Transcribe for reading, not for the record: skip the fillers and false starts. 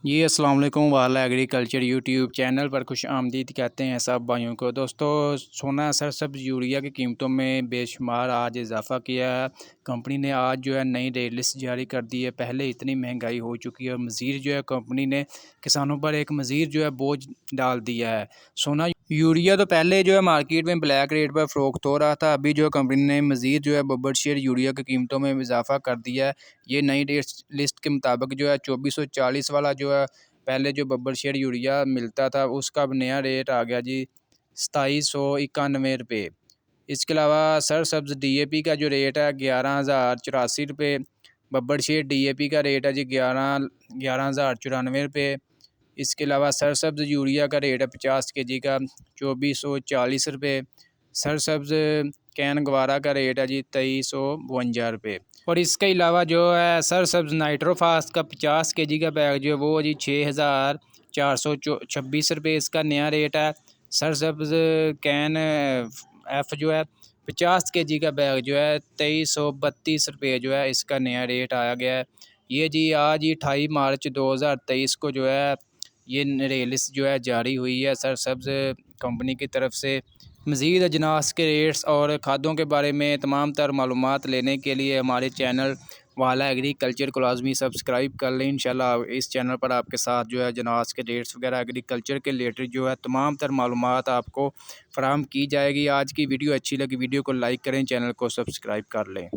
जी अस्सलाम वालेकुम वाला एग्रीकल्चर यूट्यूब चैनल पर खुश आमदीद कहते हैं सब भाइयों को। दोस्तों, सोना सरसब्ज़ यूरिया की कीमतों में बेशुमार आज इजाफ़ा किया है। कंपनी ने आज जो है नई रेट लिस्ट जारी कर दी है। पहले इतनी महंगाई हो चुकी है और मज़ीद जो है कंपनी ने किसानों पर एक मज़ीद जो है बोझ डाल दिया है। सोना यूरिया तो पहले जो है मार्केट में ब्लैक रेट पर फ़रोख्त हो रहा था। अभी जो कंपनी ने मज़ीद जो है बब्बर शेयर यूरिया की कीमतों में इजाफ़ा कर दिया है। ये नई रेट लिस्ट के मुताबिक जो है 2440 वाला जो है पहले जो बब्बर शेयर यूरिया मिलता था उसका अब नया रेट आ गया जी 2791 रुपये। इसके अलावा सरसब्ज़ डीएपी का जो रेट है 11,084 रुपये। बब्बर शेयर डीएपी का रेट है जी 11,094 रुपये। इसके अलावा सरसब्ज़ यूरिया का रेट है 50 kg का 2440 रुपये। सरसब्ज़ कैन गवारा का रेट है जी 2352 रुपये। और इसके अलावा जो है सरसब्ज़ नाइट्रोफास का 50 kg का बैग जो है वो जी 6,426 रुपये इसका नया रेट है। सरसब्ज़ कैन एफ जो है 50 kg का बैग जो है 2332 रुपये जो है इसका नया रेट आया गया है। ये जी आज ही 28 मार्च 2023 को जो है ये रेट लिस्ट जो है जारी हुई है सरसब्ज़ कंपनी की तरफ से। मज़ीद अजनास के रेट्स और खादों के बारे में तमाम तर मालूमात लेने के लिए हमारे चैनल वाला एग्रीकल्चर को लाजमी सब्सक्राइब कर लें। इंशाल्लाह इस चैनल पर आपके साथ जो है अजनास के रेट्स वगैरह एग्रीकल्चर के रिलेटेड जो है तमाम तर मालूमात आपको फराहम की जाएगी। आज की वीडियो अच्छी लगी वीडियो को लाइक करें, चैनल को सब्सक्राइब कर लें।